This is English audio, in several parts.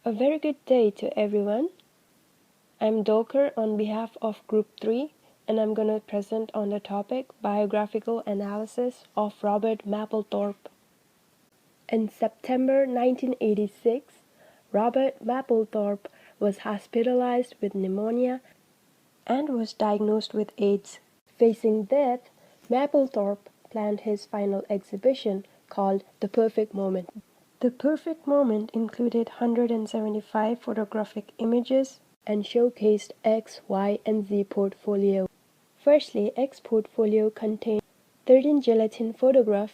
A very good day to everyone. I'm Doker on behalf of Group 3 and I'm going to present on the topic Biographical Analysis of Robert Mapplethorpe. In September 1986, Robert Mapplethorpe was hospitalized with pneumonia and was diagnosed with AIDS. Facing death, Mapplethorpe planned his final exhibition called The Perfect Moment. The Perfect Moment included 175 photographic images and showcased X, Y, and Z portfolio. Firstly, X portfolio contained 13 gelatin photographs,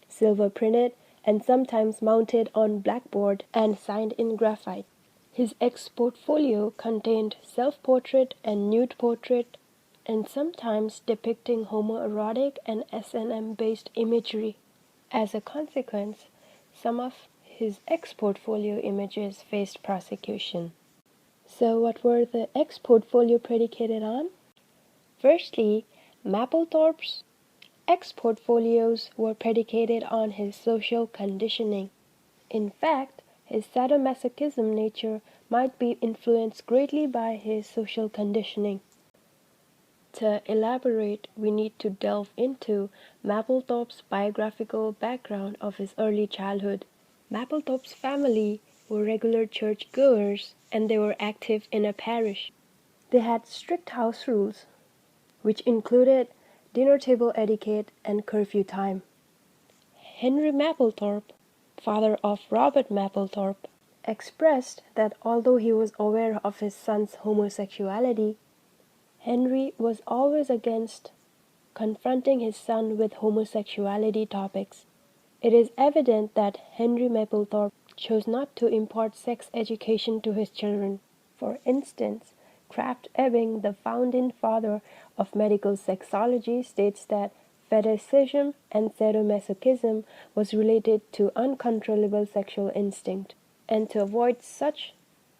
silver printed and sometimes mounted on blackboard and signed in graphite. His X portfolio contained self-portrait and nude portrait and sometimes depicting homoerotic and S&M-based imagery. As a consequence, some of his X portfolio images faced prosecution. So what were the X portfolio predicated on? Firstly, Mapplethorpe's X portfolios were predicated on his social conditioning. In fact, his sadomasochism nature might be influenced greatly by his social conditioning. To elaborate, we need to delve into Mapplethorpe's biographical background of his early childhood. Mapplethorpe's family were regular church-goers and they were active in a parish. They had strict house rules, which included dinner table etiquette and curfew time. Henry Mapplethorpe, father of Robert Mapplethorpe, expressed that although he was aware of his son's homosexuality, Henry was always against confronting his son with homosexuality topics. It is evident that Henry Mapplethorpe chose not to impart sex education to his children. For instance, Krafft Ebing, the founding father of medical sexology, states that fetishism and sadomasochism was related to uncontrollable sexual instinct, and to avoid such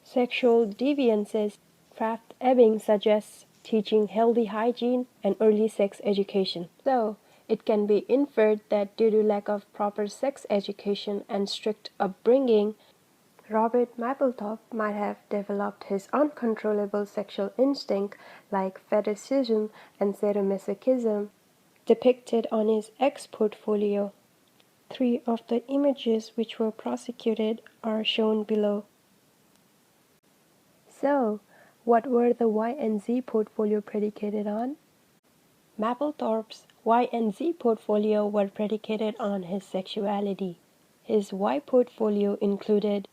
sexual deviances, Krafft Ebing suggests teaching healthy hygiene and early sex education. So, it can be inferred that due to lack of proper sex education and strict upbringing, Robert Mapplethorpe might have developed his uncontrollable sexual instinct like fetishism and sadomasochism depicted on his X portfolio. 3 of the images which were prosecuted are shown below. So, what were the Y and Z portfolio predicated on? Mapplethorpe's Y and Z portfolio were predicated on his sexuality. His Y portfolio included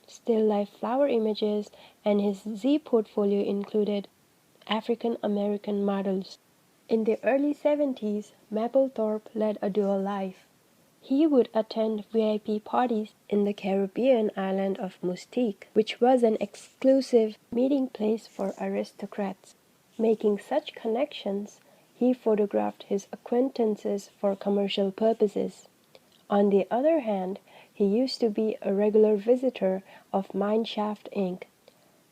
still life flower images and his Z portfolio included African American models. In the early 70s, Mapplethorpe led a dual life. He would attend VIP parties in the Caribbean island of Mustique, which was an exclusive meeting place for aristocrats. Making such connections, he photographed his acquaintances for commercial purposes. On the other hand, he used to be a regular visitor of Mineshaft Inc.,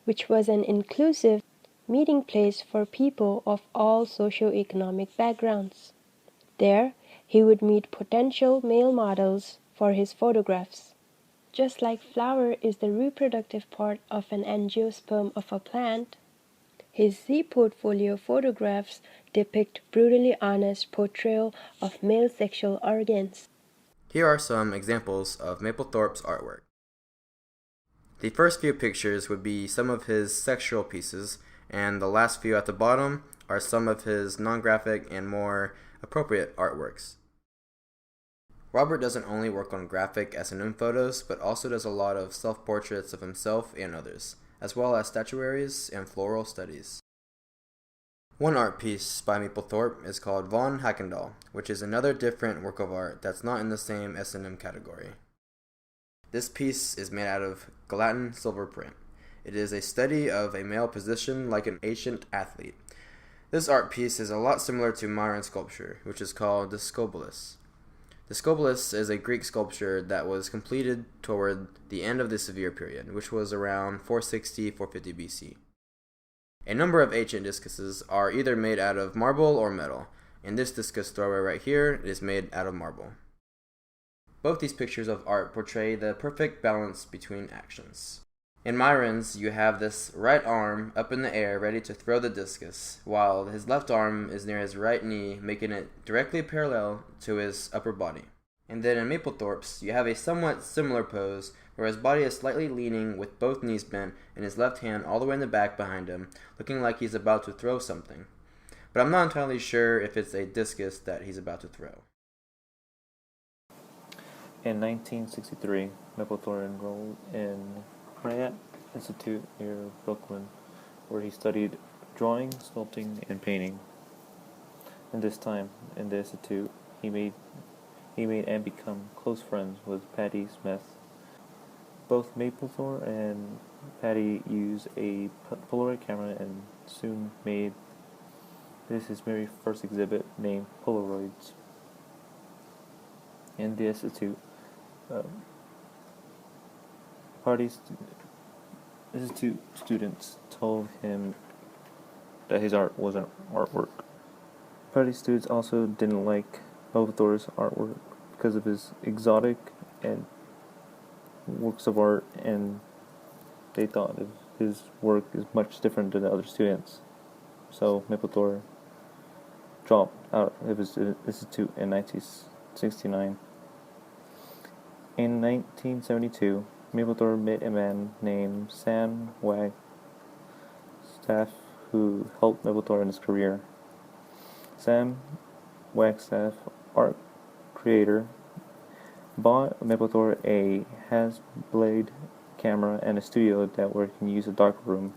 which was an inclusive meeting place for people of all socio-economic backgrounds. There, he would meet potential male models for his photographs. Just like flower is the reproductive part of an angiosperm of a plant, his Z portfolio photographs depict brutally honest portrayal of male sexual organs. Here are some examples of Mapplethorpe's artwork. The first few pictures would be some of his sexual pieces, and the last few at the bottom are some of his non-graphic and more appropriate artworks. Robert doesn't only work on graphic S&M photos, but also does a lot of self-portraits of himself and others, as well as statuaries and floral studies. One art piece by Mapplethorpe is called Von Hackendall, which is another different work of art that's not in the same S&M category. This piece is made out of Gallatin silver print. It is a study of a male positioned like an ancient athlete. This art piece is a lot similar to modern sculpture, which is called the scobolus. The scobolus is a Greek sculpture that was completed toward the end of the Severe period, which was around 460–450 BC. A number of ancient discuses are either made out of marble or metal. In this discus throwaway right here, it is made out of marble. Both these pictures of art portray the perfect balance between actions. In Myron's, you have this right arm up in the air ready to throw the discus, while his left arm is near his right knee, making it directly parallel to his upper body. And then in Mapplethorpe's, you have a somewhat similar pose where his body is slightly leaning with both knees bent and his left hand all the way in the back behind him, looking like he's about to throw something. But I'm not entirely sure if it's a discus that he's about to throw. In 1963, Mapplethorpe enrolled in Pratt Institute near Brooklyn, where he studied drawing, sculpting, and painting. In this time in the institute, he made and become close friends with Patti Smith. Both Mapplethorpe and Patti used a Polaroid camera and soon made this his very first exhibit named Polaroids. In the institute, institute students told him that his art wasn't artwork. Party students also didn't like Mapplethorpe's artwork because of his exotic and works of art, and they thought his work is much different than the other students. So Mapplethorpe dropped out of his institute in 1969. In 1972, Mapplethorpe met a man named Sam Wagstaff who helped Mapplethorpe in his career. Sam Wagstaff, art creator, bought Mapplethorpe a Hasselblad camera and a studio that where he can use a darkroom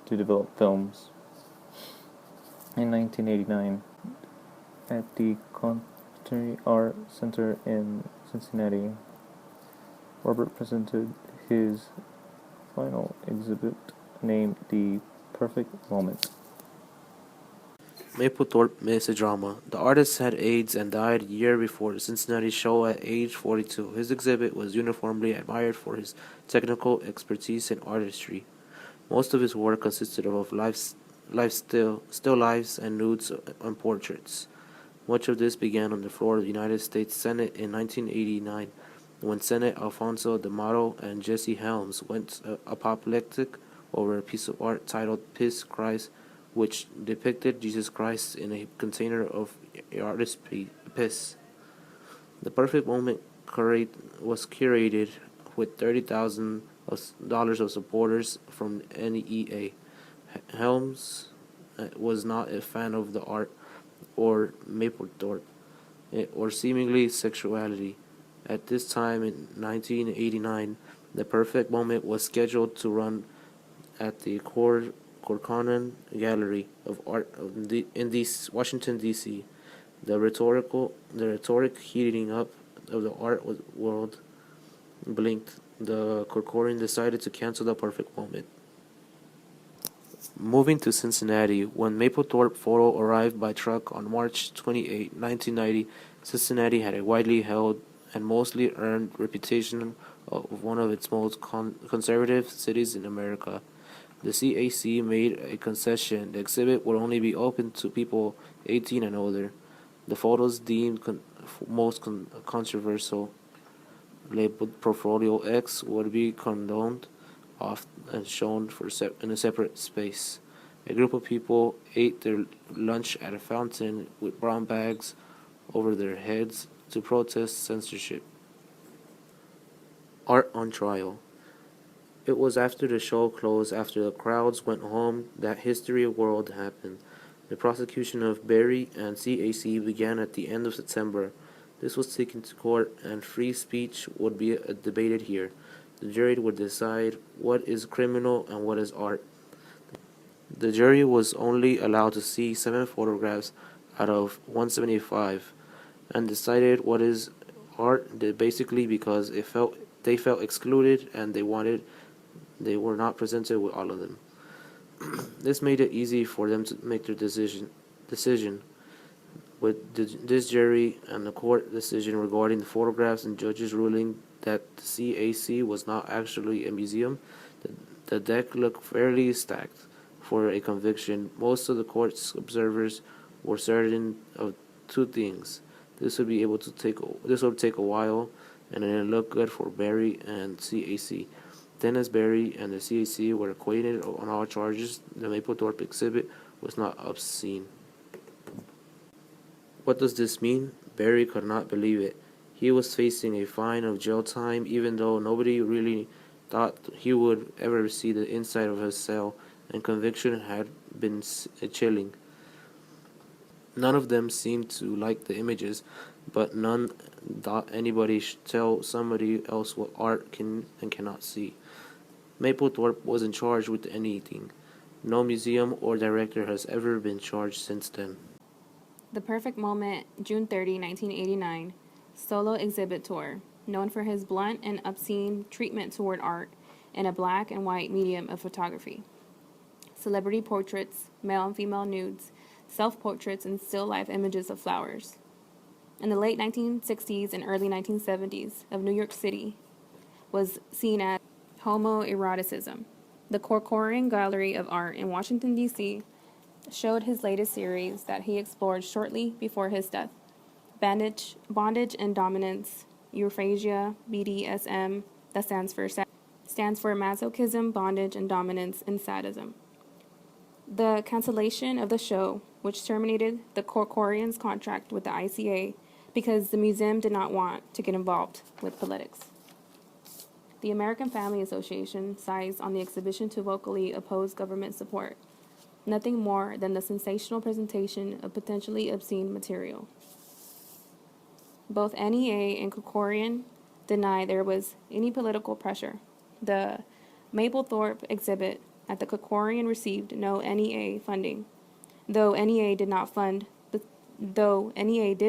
to develop films. In 1989, at the Contemporary Art Center in Cincinnati, Robert presented his final exhibit named The Perfect Moment. Mapplethorpe missed a drama. The artist had AIDS and died a year before the Cincinnati show at age 42. His exhibit was uniformly admired for his technical expertise and artistry. Most of his work consisted of still lifes and nudes and portraits. Much of this began on the floor of the United States Senate in 1989, when Senator Alfonso D'Amato and Jesse Helms went apoplectic over a piece of art titled Piss Christ, which depicted Jesus Christ in a container of artist's piss. The Perfect Moment was curated with $30,000 of supporters from NEA. Helms was not a fan of the art or Mapplethorpe or seemingly sexuality. At this time in 1989, The Perfect Moment was scheduled to run at the Corcoran Gallery of Art in Washington, D.C. The rhetoric heating up of the art world blinked. The Corcoran decided to cancel The Perfect Moment. Moving to Cincinnati, when Mapplethorpe photo arrived by truck on March 28, 1990, Cincinnati had a widely held and mostly earned reputation of one of its most conservative cities in America. The CAC made a concession. The exhibit would only be open to people 18 and older. The photos deemed most controversial, labeled Portfolio X, would be condoned off and shown in a separate space. A group of people ate their lunch at a fountain with brown bags over their heads to protest censorship. Art on trial. It was after the show closed, after the crowds went home, that History World happened. The prosecution of Berry and CAC began at the end of September. This was taken to court, and free speech would be debated here. The jury would decide what is criminal and what is art. The jury was only allowed to see 7 photographs out of 175, and decided what is art basically because they felt excluded and they were not presented with all of them. This made it easy for them to make their decision. With this jury and the court decision regarding the photographs and judges ruling that the CAC was not actually a museum, the deck looked fairly stacked for a conviction. Most of the court's observers were certain of two things. This would take a while, and it looked good for Berry and CAC. Dennis Berry and the CAC were acquitted on all charges. The Mapplethorpe exhibit was not obscene. What does this mean? Berry could not believe it. He was facing a fine of jail time, even though nobody really thought he would ever see the inside of his cell, and conviction had been chilling. None of them seemed to like the images, but none thought anybody should tell somebody else what art can and cannot see. Mapplethorpe wasn't charged with anything. No museum or director has ever been charged since then. The Perfect Moment, June 30, 1989, solo exhibit tour, known for his blunt and obscene treatment toward art in a black and white medium of photography. Celebrity portraits, male and female nudes, self-portraits, and still-life images of flowers. In the late 1960s and early 1970s of New York City was seen as homoeroticism. The Corcoran Gallery of Art in Washington, D.C. showed his latest series that he explored shortly before his death. Bondage and Dominance, Euphrasia, BDSM, that stands for masochism, bondage, and dominance, and sadism. The cancellation of the show, which terminated the Corcoran's contract with the ICA because the museum did not want to get involved with politics. The American Family Association sighs on the exhibition to vocally oppose government support, nothing more than the sensational presentation of potentially obscene material. Both NEA and Corcoran deny there was any political pressure. The Mapplethorpe exhibit at the Corcoran received no NEA funding, though NEA did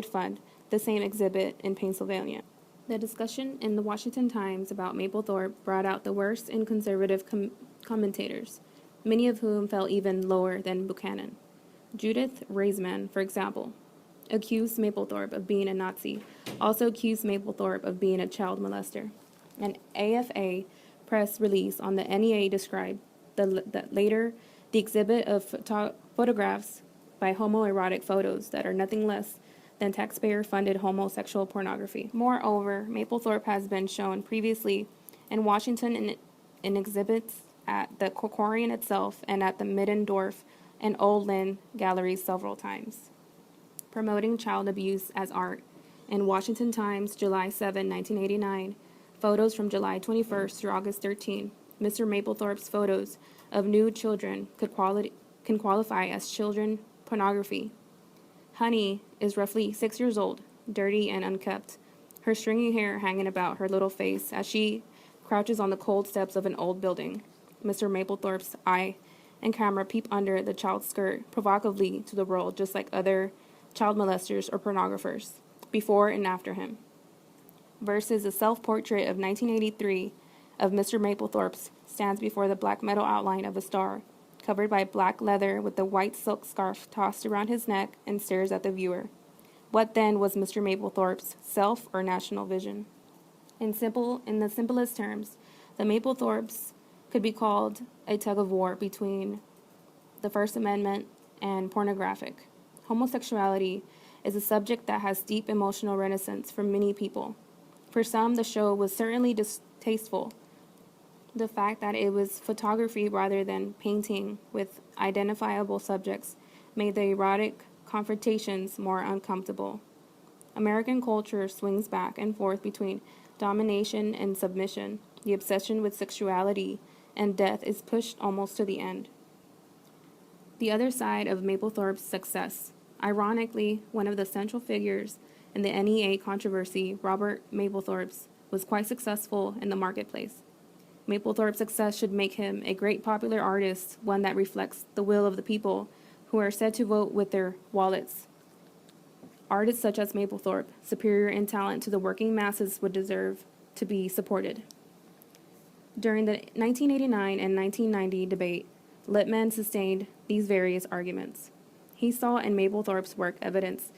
fund the same exhibit in Pennsylvania. The discussion in the Washington Times about Mapplethorpe brought out the worst in conservative commentators, many of whom fell even lower than Buchanan. Judith Reisman, for example, accused Mapplethorpe of being a Nazi, also accused Mapplethorpe of being a child molester. An AFA press release on the NEA described that later the exhibit of photographs by homoerotic photos that are nothing less than taxpayer-funded homosexual pornography. Moreover, Mapplethorpe has been shown previously in Washington in exhibits at the Corcoran itself and at the Middendorf and Old Lynn galleries several times. Promoting child abuse as art. In Washington Times, July 7, 1989, photos from July 21st through August 13. Mr. Mapplethorpe's photos of nude children can qualify as children pornography. Honey is roughly 6 years old, dirty and unkempt, her stringy hair hanging about her little face as she crouches on the cold steps of an old building. Mr. Mapplethorpe's eye and camera peep under the child's skirt provocatively to the world, just like other child molesters or pornographers, before and after him. Versus a self-portrait of 1983 of Mr. Mapplethorpe's stands before the black metal outline of a star, covered by black leather with a white silk scarf tossed around his neck, and stares at the viewer. What then was Mr. Mapplethorpe's self or national vision? In the simplest terms, the Mapplethorpes could be called a tug-of-war between the First Amendment and pornographic. Homosexuality is a subject that has deep emotional resonance for many people. For some, the show was certainly distasteful. The fact that it was photography rather than painting with identifiable subjects made the erotic confrontations more uncomfortable. American culture swings back and forth between domination and submission. The obsession with sexuality and death is pushed almost to the end. The other side of Mapplethorpe's success. Ironically, one of the central figures in the NEA controversy, Robert Mapplethorpe, was quite successful in the marketplace. Mapplethorpe's success should make him a great popular artist, one that reflects the will of the people who are said to vote with their wallets. Artists such as Mapplethorpe, superior in talent to the working masses, would deserve to be supported. During the 1989 and 1990 debate, Lippmann sustained these various arguments. He saw in Mapplethorpe's work evidence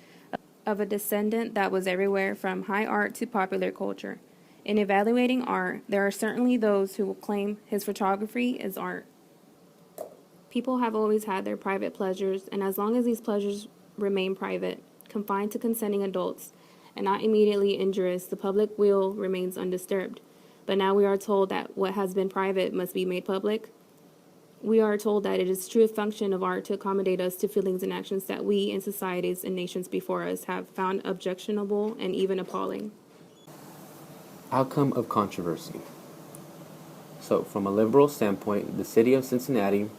of a descendant that was everywhere from high art to popular culture. In evaluating art, there are certainly those who will claim his photography is art. People have always had their private pleasures, and as long as these pleasures remain private, confined to consenting adults, and not immediately injurious, the public will remains undisturbed. but now we are told that what has been private must be made public. We are told that it is true function of art to accommodate us to feelings and actions that we and societies and nations before us have found objectionable and even appalling. Outcome of controversy. So, from a liberal standpoint, the city of Cincinnati,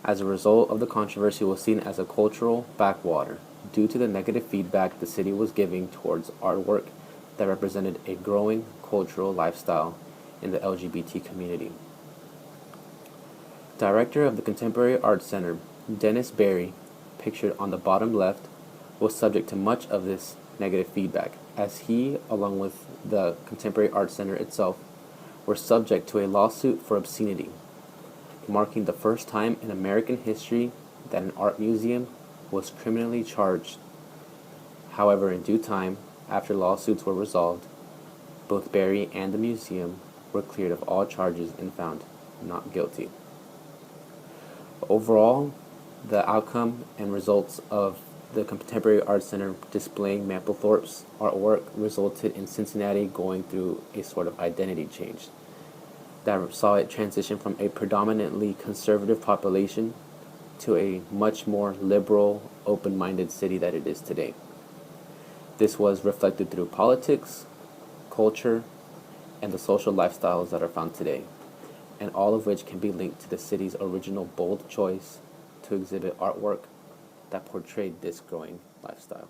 as a result of the controversy, was seen as a cultural backwater due to the negative feedback the city was giving towards artwork that represented a growing cultural lifestyle in the LGBT community. Director of the Contemporary Art Center, Dennis Berry, pictured on the bottom left, was subject to much of this negative feedback, as he, along with the Contemporary Art Center itself, were subject to a lawsuit for obscenity, marking the first time in American history that an art museum was criminally charged. However, in due time, after lawsuits were resolved, both Berry and the museum were cleared of all charges and found not guilty. Overall, the outcome and results of the Contemporary Art Center displaying Mapplethorpe's artwork resulted in Cincinnati going through a sort of identity change that saw it transition from a predominantly conservative population to a much more liberal, open-minded city that it is today. This was reflected through politics, culture, and the social lifestyles that are found today, and all of which can be linked to the city's original bold choice to exhibit artwork that portrayed this growing lifestyle.